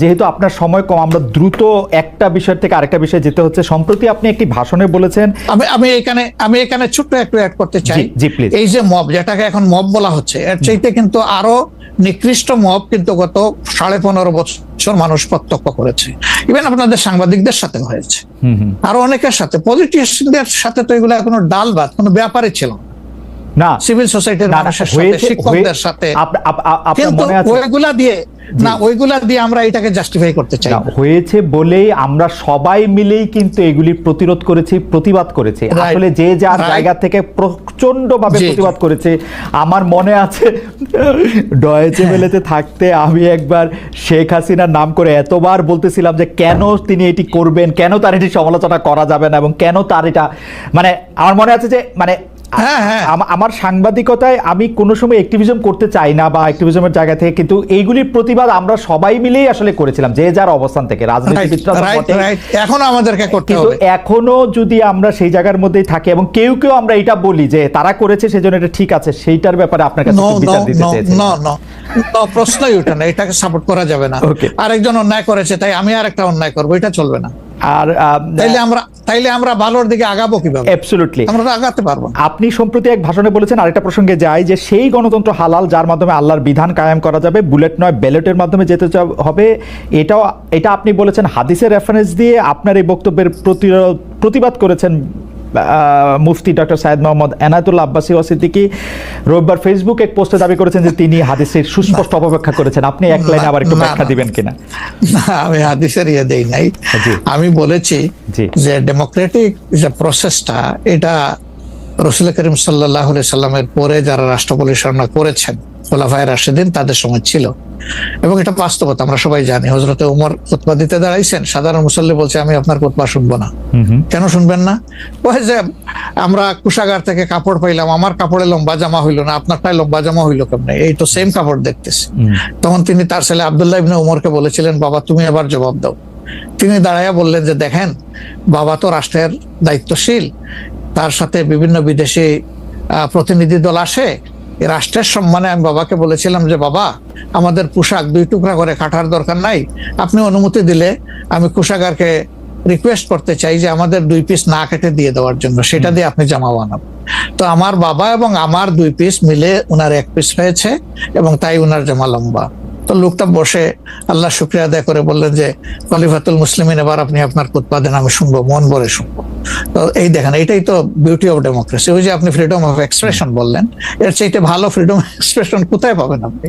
যেহেতু আপনার সময় কম, আমরা দ্রুত একটা বিষয় থেকে আরেকটা বিষয়ে যেতে হচ্ছে। সম্প্রতি আপনি একটি ভাষণে বলেছেন, আমি এখানে ছোট্ট একটু অ্যাড করতে চাই। জি প্লিজ। এই যে মব, যেটাকে এখন মব বলা হচ্ছে, এর চাইতে কিন্তু আরো নিকৃষ্ট মব কিন্তু গত 15.5 বছর মানুষ প্রত্যক্ষ করেছে। ইভেন আপনাদের সাংবাদিকদের সাথে হয়েছে, আরো অনেকের সাথে, পলিটিশিয়ানদের সাথে। তো এগুলো কোনো ডাল ভাত, কোনো ব্যাপারই ছিল না। সিভিল সোসাইটির মানুষের সাথে, শিক্ষকদের সাথে। কিন্তু ওইগুলা দিয়ে আমরা এটাকে জাস্টিফাই করতে চাই। হয়েছে বলেই আমরা সবাই মিলেই কিন্তু এগুলি প্রতিরোধ করেছি, প্রতিবাদ করেছি। আসলে যে যার জায়গা থেকে প্রচন্ড ভাবে প্রতিবাদ করেছে। আমার মনে আছে ডয়েচে ভেলেতে থাকতে আমি একবার শেখ হাসিনার নাম করে এতবার বলতেছিলাম যে কেন তিনি এটি করবেন, কেন তার এটি সমালোচনা করা যাবে না, এবং কেন তার এটা, মানে আমার মনে আছে যে মানে আমার সাংবাদিকতায় আমি কোনো সময় অ্যাক্টিভিজম করতে চাই না বা অ্যাক্টিভিজমের জায়গা থেকে, কিন্তু এইগুলির প্রতিবাদ আমরা সবাই মিলেই আসলে করেছিলাম, যে যার অবস্থান থেকে। রাজনীতিবিদরা এখনো আমাদেরকে করতে হবে, এখনো যদি আমরা সেই জায়গার মধ্যেই থাকি এবং কেউ আমরা এটা বলি যে তারা করেছে সেজন্য এটা ঠিক আছে, সেইটার ব্যাপারে আপনার কাছে বিচার দিতে চাইছি। প্রশ্নই ওঠে না, এটাকে সাপোর্ট করা যাবে না। আরেকজন অন্যায় করেছে তাই আমি আরেকটা অন্যায় করবো, এটা চলবে না। আর তাইলে আমরা ভালোর দিকে আগাবো কিভাবে? অ্যাবসলিউটলি আমরা আগাতে পারবো। আপনি সম্প্রতি এক ভাষণে বলেছেন, আরেকটা প্রসঙ্গে যাই, যে সেই গণতন্ত্র হালাল যার মাধ্যমে আল্লাহর বিধান কায়েম করা যাবে, বুলেট নয় ব্যালটের মাধ্যমে যেতে হবে। এটা আপনি বলেছেন হাদিসের রেফারেন্স দিয়ে। আপনার এই বক্তব্যের প্রতিবাদ করেছেন মুফতি ডক্টর সাইয়েদ মোহাম্মদ এনায়েতুল্লাহ আব্বাসী সিদ্দিকী। রোববার ফেসবুক এক পোস্টে দাবি করেছেন যে তিনি হাদিসের সুস্পষ্ট অপব্যাখ্যা করেছেন। আপনি এক লাইনে আবার একটু ব্যাখ্যা দিবেন কিনা? আমি হাদিসের দেই নাই। আমি বলেছি যে ডেমোক্রেটিক যে প্রসেসটা, এটা রাসূল করিম সাল্লাল্লাহু আলাইহি সাল্লামের পরে যারা রাষ্ট্র পরিচালনা করেছেন, খোলাফায়ে রাশিদিন, তাদের সময় ছিল। এবং এটা বাস্তবতা, আমরা সবাই জানি। হযরতে ওমর খুতবা দিতে দাঁড়াইছেন, সাধারণ মুসল্লি বলছে আমি আপনার খুতবা শুনবো না। কেন শুনবেন না? ওই যে আমরা কুশাগার থেকে কাপড় পাইলাম, আমার কাপড়ে লম্বা জামা হইলো না, আপনারটাই লম্বা জামা হইলো কেমনে? এই তো সেম কাপড় দেখতেছি। তখন তিনি তার ছেলে আব্দুল্লাহ ইবনে ওমরকে বলেছিলেন, বাবা তুমি এবার জবাব দাও। তিনি দাঁড়াইয়া বললেন যে দেখেন, বাবা তো রাষ্ট্রের দায়িত্বশীল, তার সাথে বিভিন্ন বিদেশি প্রতিনিধি দল আসে। রাষ্ট্রের সম্মানে আমি বাবাকে বলেছিলাম যে বাবা, আমাদের পোশাক 2 টুকরা করে কাটার দরকার নাই, আপনি অনুমতি দিলে আমি কোষাগারকে রিকোয়েস্ট করতে চাই যে আমাদের 2 পিস না কেটে দিয়ে দেওয়ার জন্য, সেটা দিয়ে আপনি জামা বানাবেন। তো আমার বাবা এবং আমার 2 পিস মিলে উনার 1 পিস হয়েছে, এবং তাই উনার জামা লম্বা। তো লোকটা বসে আল্লাহ শুকরিয়া আদায় করে বললেন যে খলিফাতুল মুসলিমিন, এবার আপনি আপনার খুতবা দেন, আমি শুনবো, মন ভরে শুনবো। তো এই দেখেন, এটাই তো বিউটি অফ ডেমোক্রেসি। ওই যে আপনি ফ্রিডম অফ এক্সপ্রেশন বললেন, এর চাইতে ভালো ফ্রিডম অফ এক্সপ্রেশন কোথায় পাবেন আপনি?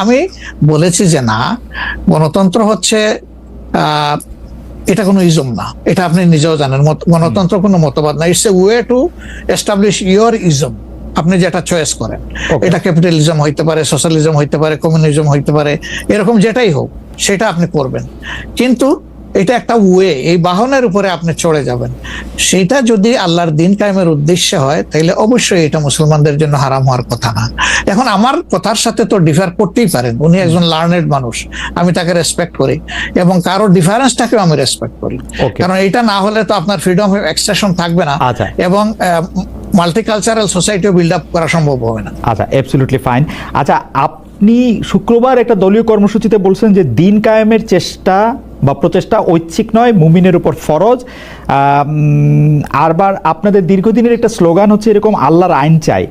আমি বলেছি যে না, গণতন্ত্র হচ্ছে এটা কোনো ইজম না, এটা আপনি নিজেও জানেন। গণতন্ত্র কোনো মতবাদ না, it's a way to establish your ism. আপনি যেটা চয়েস করেন, এটা ক্যাপিটালিজম হইতে পারে, সোশ্যালিজম হইতে পারে, কমিউনিজম হইতে পারে, এরকম যেটাই হোক সেটা আপনি করবেন। কিন্তু এটা একটা ওয়ে, এই বাহনের উপরে আপনি চড়ে যাবেন। সেটা যদি আল্লাহর দিন কায়েমের উদ্দেশ্যে হয়, তাহলে অবশ্যই এটা মুসলমানদের জন্য হারাম হওয়ার কথা না। এখন আমার কথার সাথে তো ডিফার করতেই পারেন, উনি একজন লার্নেড মানুষ, আমি তাকে রেসপেক্ট করি, এবং কারো ডিফারেন্সটাকেও আমি রেসপেক্ট করি। কারণ এটা না হলে তো আপনার ফ্রিডম অফ এক্সপ্রেশন থাকবে না, এবং মাল্টিকালচারাল সোসাইটিও বিল্ড আপ করা সম্ভব হবে না। আচ্ছা, অ্যাবসলিউটলি ফাইন। আচ্ছা, আপনি শুক্রবার একটা দলীয় কর্মসূচিতে বলছেন যে দিন কায়েমের চেষ্টা বা প্রচেষ্টা ঐচ্ছিক নয়, মুমিনের উপর ফরজ। আরবার আপনাদের দীর্ঘদিনের একটা স্লোগান হচ্ছে এরকম, আল্লাহর আইন চাই।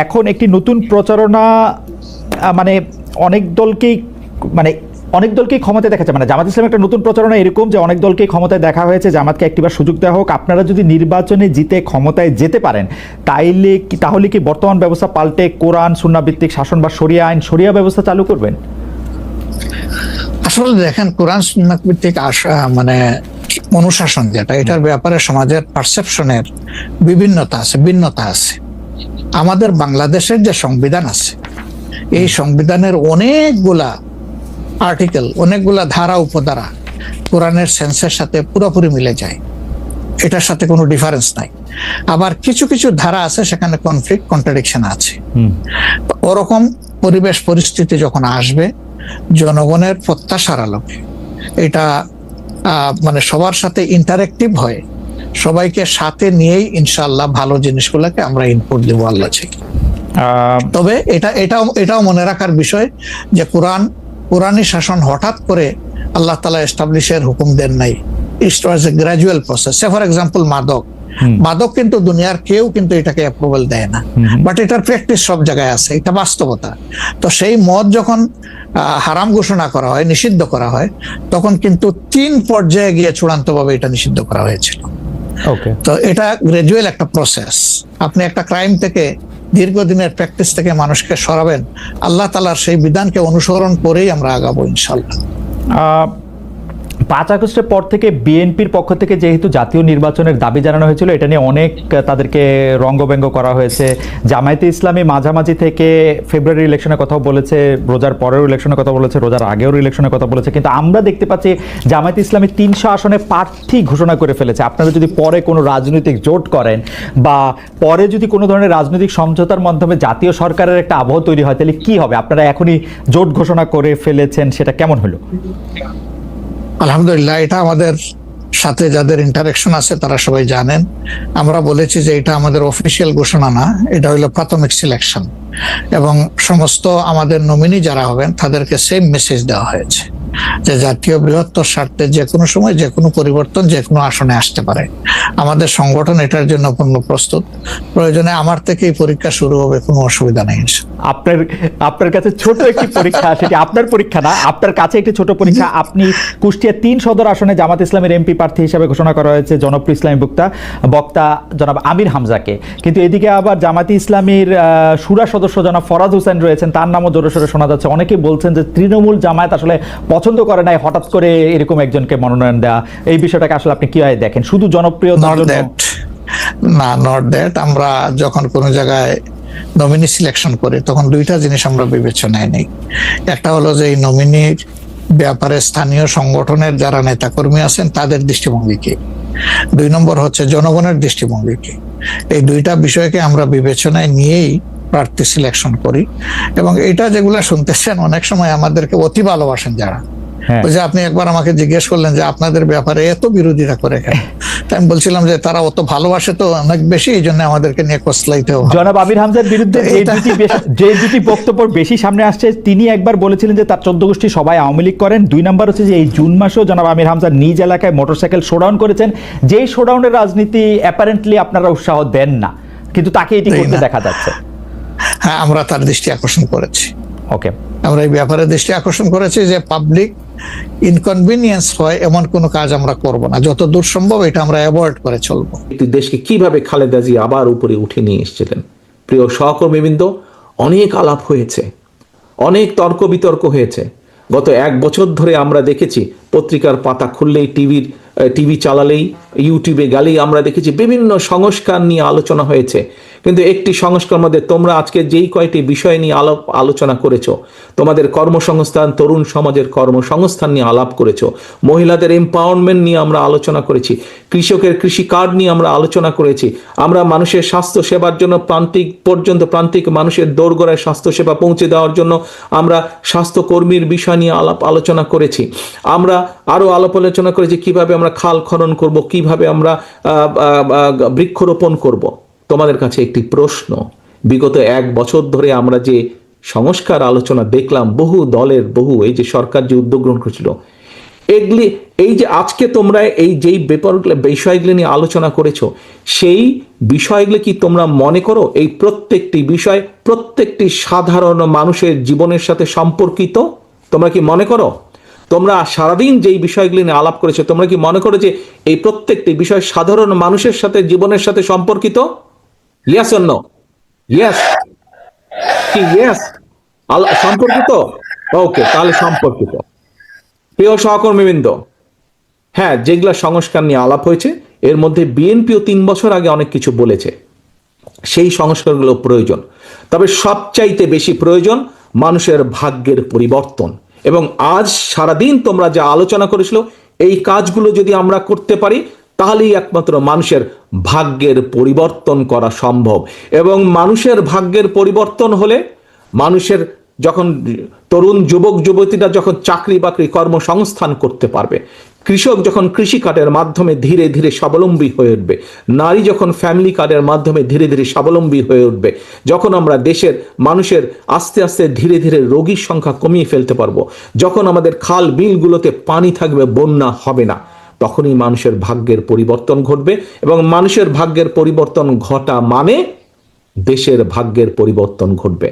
এখন একটি নতুন প্রচারণা, মানে অনেক দলকেই ক্ষমতায় দেখা যায়, মানে জামাত ইসলামের একটা নতুন প্রচারণা এরকম যে অনেক দলকেই ক্ষমতায় দেখা হয়েছে, জামাতকে একটিবার সুযোগ দেওয়া হোক, আপনারা যদি নির্বাচনে জিতে ক্ষমতায় যেতে পারেন তাহলে কি বর্তমান ব্যবস্থা পাল্টে কোরআন সুন্নাহ ভিত্তিক শাসন বা শরিয়া আইন, শরিয়া ব্যবস্থা চালু করবেন? আসলে দেখেন, কোরআন সুন্নাহ ভিত্তিক মানে অনুশাসন যেটা, এটার ব্যাপারে সমাজের পারসেপশনের ভিন্নতা আছে। আমাদের বাংলাদেশের যে সংবিধান আছে, এই সংবিধানের অনেকগুলা আর্টিকেল, অনেকগুলা ধারা উপধারা কোরআনের সেন্সের সাথে পুরোপুরি মিলে যায়, এটার সাথে কোনো ডিফারেন্স নাই। আবার কিছু কিছু ধারা আছে সেখানে কনফ্লিক্ট, কন্ট্রাডিকশন আছে। ওরকম পরিবেশ পরিস্থিতি যখন আসবে, জনগণের প্রত্যাশার আলোকে এটা মানে সবার সাথে ইন্টারেক্টিভ হয়, সবাইকে সাথে নিয়েই ইনশাআল্লাহ ভালো জিনিসগুলোকে আমরা ইনপুট দেবো আল্লাহ থেকে। তবে এটাও মনে রাখার বিষয় যে কোরআনী শাসন হঠাৎ করে আল্লাহ তাআলা এস্টাবলিশের হুকুম দেন নাই। It was a gradual process. For example মাদক কিন্তু দুনিয়ার কেউ কিন্তু এটাকে অ্যাপ্রুভাল দেয় না, বাট এটার প্র্যাকটিস সব জায়গায় আছে, এটা বাস্তবতা। তো সেই মদ যখন হারাম ঘোষণা করা হয়, নিষিদ্ধ করা হয়, তখন কিন্তু 3 পর্যায়ে গিয়ে চূড়ান্তভাবে এটা নিষিদ্ধ করা হয়েছিল। তো এটা গ্রাজুয়াল একটা প্রসেস। আপনি একটা ক্রাইম থেকে, দীর্ঘদিনের প্র্যাকটিস থেকে মানুষকে সরাবেন, আল্লাহ তাআলার সেই বিধানকে অনুসরণ করেই আমরা আগাবো ইনশাআল্লাহ। 5 আগস্টের পর থেকে বিএনপির পক্ষ থেকে যেহেতু জাতীয় নির্বাচনের দাবি জানানো হয়েছিল, এটা নিয়ে অনেক তাদেরকে রঙ্গব্যঙ্গ করা হয়েছে। জামায়াতে ইসলামী মাঝামাঝি থেকে ফেব্রুয়ারি ইলেকশনের কথাও বলেছে, রোজার পরেও ইলেকশনের কথা বলেছে, রোজার আগেও ইলেকশনের কথা বলেছে, কিন্তু আমরা দেখতে পাচ্ছি জামায়াতে ইসলামী 300 আসনে প্রার্থী ঘোষণা করে ফেলেছে। আপনারা যদি পরে কোনো রাজনৈতিক জোট করেন বা পরে যদি কোনো ধরনের রাজনৈতিক সমঝোতার মাধ্যমে জাতীয় সরকারের একটা আবহ তৈরি হয়, তাহলে কি হবে? আপনারা এখনই জোট ঘোষণা করে ফেলেছেন, সেটা কেমন হলো? আলহামদুলিল্লাহ, এটা আমাদের সাথে যাদের ইন্টারেকশন আছে তারা সবাই জানেন। আমরা বলেছি যে এটা আমাদের অফিসিয়াল ঘোষণা না, এটা হলো প্রাথমিক সিলেকশন, এবং সমস্ত আমাদের নমিনি যারা হবেন তাদেরকে সেম মেসেজ দেওয়া হয়েছে যে জাতীয় বৃহত্তর স্বার্থে যে কোনো সময় যে কোনো পরিবর্তন যে কোনো আসনে আসতে পারে। আমাদের সংগঠন এটার জন্য পূর্ণ প্রস্তুত। প্রয়োজনে আমার থেকেই পরীক্ষা শুরু হবে, কোনো অসুবিধা নেই। আপনার কাছে ছোট একটি পরীক্ষা, সেটি আপনার পরীক্ষা না, আপনার কাছে একটি ছোট পরীক্ষা। আপনি কুষ্টিয়া 3 সদর আসনে জামাত ইসলামের এমপি প্রার্থী হিসেবে ঘোষণা করা হয়েছে জনপ্রিয় ইসলামী বক্তা জনাব আমির হামজাকে, কিন্তু এদিকে আবার জামাতি ইসলামীর শুরা সদস্য জনাব ফরাজ হোসেন রয়েছেন, তার নামও জোরে সোরে শোনা যাচ্ছে। অনেকেই বলছেন যে তৃণমূল জামায়াত আসলে পছন্দ করে নাই হঠাৎ করে এরকম একজনকে মনোনয়ন দেওয়া। এই বিষয়টাকে আসলে আপনি কিভাবে দেখেন? শুধু জনপ্রিয়তার জন্য না, নট দ্যাট। আমরা যখন কোনো জায়গায় নমিনি সিলেকশন করি তখন 2টা জিনিস আমরা বিবেচনায় নেই। একটা হলো যে এই নমিনির ব্যাপারে স্থানীয় সংগঠনের যারা নেতাকর্মী আছেন তাদের দৃষ্টিভঙ্গি কি, 2 নম্বর হচ্ছে জনগণের দৃষ্টিভঙ্গি কি। এই 2টা বিষয়কে আমরা বিবেচনায় নিয়েই প্রার্থী সিলেকশন করি। এবং এটা যেগুলা শুনতেছেন, অনেক সময় আমাদেরকে অতি ভালোবাসেন যারা, ওই যে আপনি একবার আমাকে জিজ্ঞেস করলেন যে আপনাদের ব্যাপারে এত বিরোধিতা করে কেন, তাই আমি বলছিলাম যে তারা অত ভালোবাসে তো অনেক বেশি, এই জন্য আমাদেরকে নিয়ে কসলাইতে হবে। জনাব আমির হামজার বিরুদ্ধে যে দুটি বক্তব্য বেশি সামনে আসছে, তিনি একবার বলেছিলেন যে তার 14 গোষ্ঠী সবাই আওয়ামী লীগ করেন। 2 নম্বর হচ্ছে যে এই জুন মাসেও জনাব আমির হামজা নিজ এলাকায় মোটরসাইকেল শোডাউন করেছেন, যেই শোডাউনের রাজনীতি অ্যাপারেন্টলি আপনারা উৎসাহ দেন না, কিন্তু তাকে এটি করতে দেখা যাচ্ছে। হ্যাঁ, আমরা তার দৃষ্টি আকর্ষণ করেছি। ওকে, আমরা এই ব্যাপারে দৃষ্টি আকর্ষণ করেছি যে পাবলিক ইনকনভিনিয়েন্স হয় এমন কোনো কাজ আমরা করব না, যত দূর সম্ভব এটা আমরা অ্যাভয়েড করে চলবো। দেশকে কিভাবে খালেদা জিয়া আবার উপরে উঠে নিয়ে এসেছিলেন। প্রিয় সহকর্মীবৃন্দ, অনেক আলাপ হয়েছে, অনেক তর্ক বিতর্ক হয়েছে। গত 1 বছর ধরে আমরা দেখেছি পত্রিকার পাতা খুললেই, টিভি চালালেই, ইউটিউবে গেলেই আমরা দেখেছি বিভিন্ন সংস্কার নিয়ে আলোচনা হয়েছে। কিন্তু একটি সংস্কার মধ্যে তোমরা আজকে যেই কয়টি বিষয় নিয়ে আলোচনা করেছো, তোমাদের কর্মসংস্থান, তরুণ সমাজের কর্মসংস্থান নিয়ে আলাপ করেছো, মহিলাদের এম্পাওয়ারমেন্ট নিয়ে আমরা আলোচনা করেছি, কৃষকের কৃষি কার্ড নিয়ে আমরা আলোচনা করেছি, আমরা মানুষের স্বাস্থ্য সেবার জন্য প্রান্তিক মানুষের দোরগোড়ায় স্বাস্থ্য সেবা পৌঁছে দেওয়ার জন্য আমরা স্বাস্থ্যকর্মীর বিষয় নিয়ে আলোচনা করেছি। আমরা আরো আলোচনা করেছি কিভাবে আমরা খাল খনন করব, কিভাবে আমরা বৃক্ষরোপণ করব। তোমাদের কাছে একটি প্রশ্ন, বিগত 1 বছর ধরে আমরা যে সংস্কার আলোচনা দেখলাম, বহু দলের এই যে সরকার যে উদ্যোগ গ্রহণ করেছিল, এই যে আজকে তোমরা এই যেই বিষয়গুলো নিয়ে আলোচনা করেছো, সেই বিষয়গুলো কি তোমরা মনে করো এই প্রত্যেকটি বিষয় প্রত্যেকটি সাধারণ মানুষের জীবনের সাথে সম্পর্কিত? তোমরা কি মনে করো? তোমরা সারাদিন যেই বিষয়গুলি নিয়ে আলাপ করেছো, তোমরা কি মনে করো যে এই প্রত্যেকটি বিষয় সাধারণ মানুষের সাথে, জীবনের সাথে সম্পর্কিত? Yes or no? Yes. কি yes? সম্পর্কিত? ওকে, তাহলে সম্পর্কিত। প্রিয় সহকর্মীবৃন্দ, হ্যাঁ, যেগুলা সংস্কার নিয়ে আলাপ হয়েছে, এর মধ্যে বিএনপিও 3 বছর আগে অনেক কিছু বলেছে, সেই সংস্কারগুলো প্রয়োজন। তবে সবচাইতে বেশি প্রয়োজন মানুষের ভাগ্যের পরিবর্তন। এবং আজ সারাদিন তোমরা যা আলোচনা করেছিল, এই কাজগুলো যদি আমরা করতে পারি, তাহলেই একমাত্র মানুষের ভাগ্যের পরিবর্তন করা সম্ভব। এবং মানুষের ভাগ্যের পরিবর্তন হলে মানুষের যখন তরুণ যুবক যুবতীরা যখন চাকরি বাকরি কর্মসংস্থান করতে পারবে, কৃষক যখন কৃষি কার্ডের মাধ্যমে ধীরে ধীরে স্বাবলম্বী হয়ে উঠবে, নারী যখন ফ্যামিলি কার্ডের মাধ্যমে ধীরে ধীরে স্বাবলম্বী হয়ে উঠবে, যখন আমরা দেশের মানুষের আস্তে আস্তে ধীরে ধীরে রোগীর সংখ্যা কমিয়ে ফেলতে পারবো, যখন আমাদের খাল বিলগুলোতে পানি থাকবে, বন্যা হবে না, তখনই মানুষের ভাগ্যের পরিবর্তন ঘটবে। এবং মানুষের ভাগ্যের পরিবর্তন ঘটা মানে দেশের ভাগ্যের পরিবর্তন ঘটবে।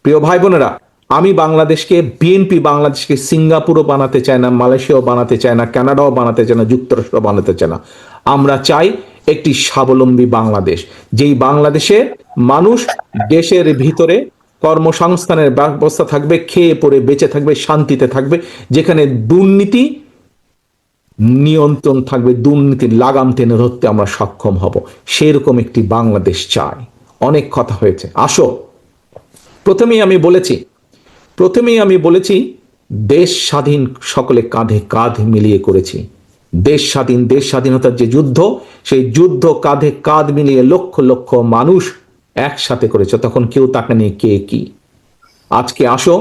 প্রিয় ভাই বোনেরা, আমি বাংলাদেশকে, বিএনপি বাংলাদেশকে সিঙ্গাপুরও বানাতে চায় না, মালয়েশিয়াও বানাতে চায় না, কানাডাও বানাতে চায় না, যুক্তরাষ্ট্র বানাতে চায় না। আমরা চাই একটি স্বাবলম্বী বাংলাদেশ, যেই বাংলাদেশে মানুষ দেশের ভিতরে কর্মসংস্থানের ব্যবস্থা থাকবে, খেয়ে পরে বেঁচে থাকবে, শান্তিতে থাকবে, যেখানে দুর্নীতি নিয়ন্ত্রণ থাকবে, দুর্নীতির লাগাম টেনে ধরতে আমরা সক্ষম হব। সেরকম একটি বাংলাদেশ চাই। অনেক কথা হয়েছে, আসো প্রথমেই আমি বলেছি দেশ স্বাধীন সকলে কাঁধে কাঁধ মিলিয়ে করেছি। দেশ স্বাধীনতার যে যুদ্ধ, সেই যুদ্ধ কাঁধে কাঁধ মিলিয়ে লক্ষ লক্ষ মানুষ একসাথে করেছে, তখন কেউ তাকায়নি কে কি। আজকে আসো,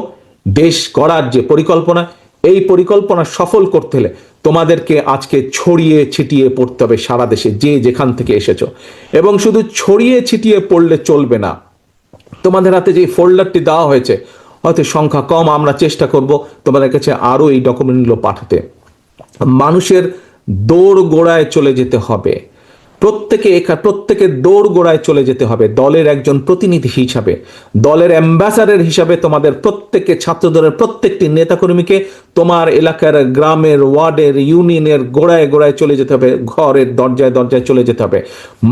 দেশ গড়ার যে পরিকল্পনা, এই পরিকল্পনা সফল করতে হলে তোমাদেরকে আজকে ছড়িয়ে ছিটিয়ে পড়তে হবে সারা দেশে, যে যেখান থেকে এসেছো। এবং শুধু ছড়িয়ে ছিটিয়ে পড়লে চলবে না, তোমাদের হাতে যে ফোল্ডারটি দেওয়া হয়েছে, হয়তো সংখ্যা কম, আমরা চেষ্টা করব তোমাদের কাছে আরো এই ডকুমেন্টগুলো পাঠাতে। মানুষের দৌড় গোড়ায় চলে যেতে হবে, প্রত্যেকে দৌড় গোড়ায় চলে যেতে হবে। দলের একজন প্রতিনিধি হিসাবে, দলের অ্যাম্বাসাডার হিসাবে তোমাদের প্রত্যেককে, ছাত্র দলের প্রত্যেকটি নেতাকর্মীকে তোমার এলাকার, গ্রামের, ওয়ার্ডের, ইউনিয়নের গোড়ায় গোড়ায় চলে যেতে হবে, ঘরের দরজায় দরজায় চলে যেতে হবে।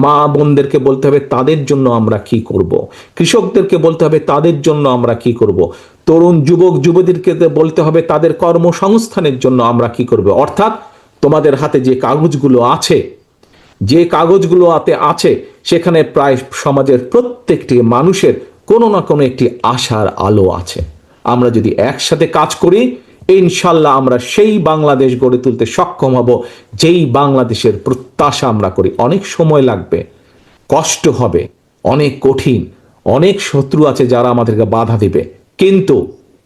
মা বোনদেরকে বলতে হবে তাদের জন্য আমরা কি করব, কৃষকদেরকে বলতে হবে তাদের জন্য আমরা কি করব, তরুণ যুবক যুবতীদেরকে বলতে হবে তাদের কর্মসংস্থানের জন্য আমরা কি করব। অর্থাৎ তোমাদের হাতে যে কাগজগুলো আছে, সেখানে প্রায় সমাজের প্রত্যেকটি মানুষের কোনো না কোনো একটি আশার আলো আছে। আমরা যদি একসাথে কাজ করি, ইনশাল্লাহ আমরা সেই বাংলাদেশ গড়ে তুলতে সক্ষম হব যেই বাংলাদেশের প্রত্যাশা আমরা করি। অনেক সময় লাগবে, কষ্ট হবে, অনেক কঠিন, অনেক শত্রু আছে যারা আমাদেরকে বাধা দিবে, কিন্তু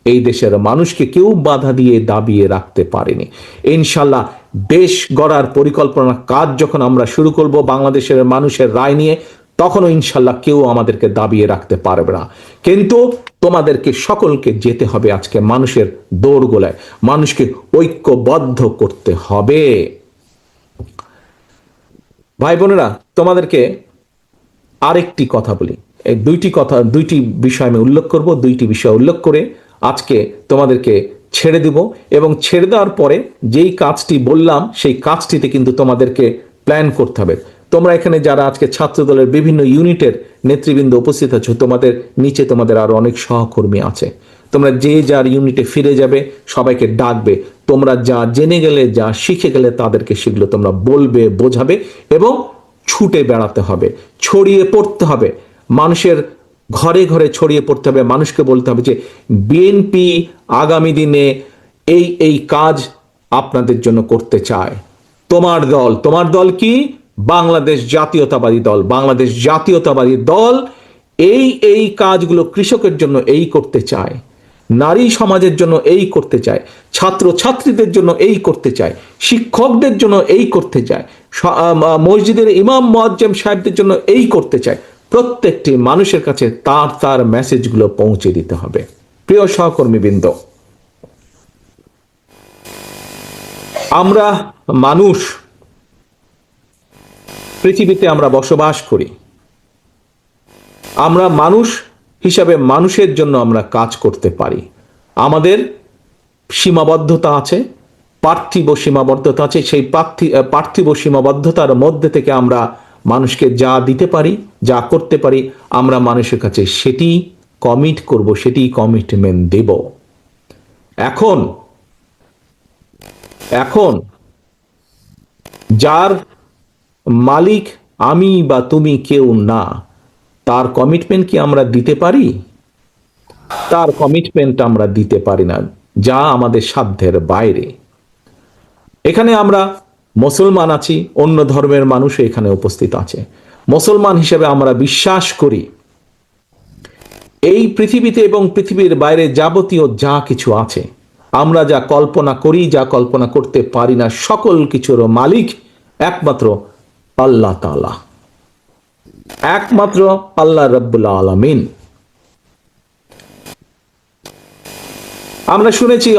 এই দেশের মানুষকে কেউ বাধা দিয়ে দাবিয়ে রাখতে পারেনি। ইনশাল্লাহ দেশ গড়ার পরিকল্পনা কাজ যখন আমরা শুরু করব বাংলাদেশের মানুষের রায় নিয়ে, তখনও ইনশাল্লাহ কেউ আমাদেরকে দাবিয়ে রাখতে পারবে না। কিন্তু তোমাদেরকে সকলকে যেতে হবে আজকে মানুষের দৌড়গোলায়, মানুষকে ঐক্যবদ্ধ করতে হবে। ভাই বোনেরা, তোমাদেরকে আরেকটি কথা বলি, এই দুইটি বিষয় আমি উল্লেখ করব, দুইটি বিষয় উল্লেখ করে আজকে তোমাদেরকে ছেড়ে দিব। এবং ছেড়ে দেওয়ার পরে যেই কাজটি বললাম, সেই কাজটিতে কিন্তু তোমাদেরকে প্ল্যান করতে হবে। তোমরা এখানে যারা আজকে ছাত্র দলের বিভিন্ন ইউনিটের নেতৃবৃন্দ উপস্থিত আছো, তোমাদের নিচে তোমাদের আরো অনেক সহকর্মী আছে। তোমরা যে যার ইউনিটে ফিরে যাবে, সবাইকে ডাকবে, তোমরা যা জেনে গেলে, যা শিখে গেলে তাদেরকে সেগুলো তোমরা বলবে, বোঝাবে এবং ছুটে বেড়াতে হবে, ছড়িয়ে পড়তে হবে, মানুষের ঘরে ঘরে ছড়িয়ে পড়তে হবে। মানুষকে বলতে হবে যে বিএনপি আগামী দিনে এই কাজ আপনাদের জন্য করতে চায়। তোমার দল কি? বাংলাদেশ জাতীয়তাবাদী দল। বাংলাদেশ জাতীয়তাবাদী দল এই কাজগুলো কৃষকের জন্য এই করতে চায়, নারী সমাজের জন্য এই করতে চায়, ছাত্র ছাত্রীদের জন্য এই করতে চায়, শিক্ষকদের জন্য এই করতে চায়, মসজিদের ইমাম মুয়াজ্জিম সাহেবদের জন্য এই করতে চায়। প্রত্যেকটি মানুষের কাছে তার মেসেজগুলো পৌঁছে দিতে হবে। প্রিয় সহকর্মীবৃন্দ, আমরা মানুষ, পৃথিবীতে আমরা বসবাস করি, আমরা মানুষ হিসাবে মানুষের জন্য আমরা কাজ করতে পারি। আমাদের সীমাবদ্ধতা আছে, পার্থিব সীমাবদ্ধতা আছে। সেই পার্থিব সীমাবদ্ধতার মধ্যে থেকে আমরা মানুষকে যা দিতে পারি, যা করতে পারি, আমরা মানুষের কাছে সেটি কমিট করব, সেটি কমিটমেন্ট দেব। এখন যার মালিক আমি বা তুমি কেউ না, তার কমিটমেন্ট কি আমরা দিতে পারি? তার কমিটমেন্ট আমরা দিতে পারি না, যা আমাদের সাধ্যের বাইরে। এখানে আমরা মুসলমান আছি, অন্য ধর্মের মানুষ এখানে উপস্থিত আছে। মুসলমান হিসেবে আমরা বিশ্বাস করি এই পৃথিবীতে এবং পৃথিবীর বাইরে যাবতীয় যা কিছু আছে, আমরা যা কল্পনা করি, যা কল্পনা করতে পারি না, সকল কিছুর মালিক একমাত্র আল্লাহ তাআলা, একমাত্র আল্লাহ রাব্বুল আলামিন। আমরা শুনেছি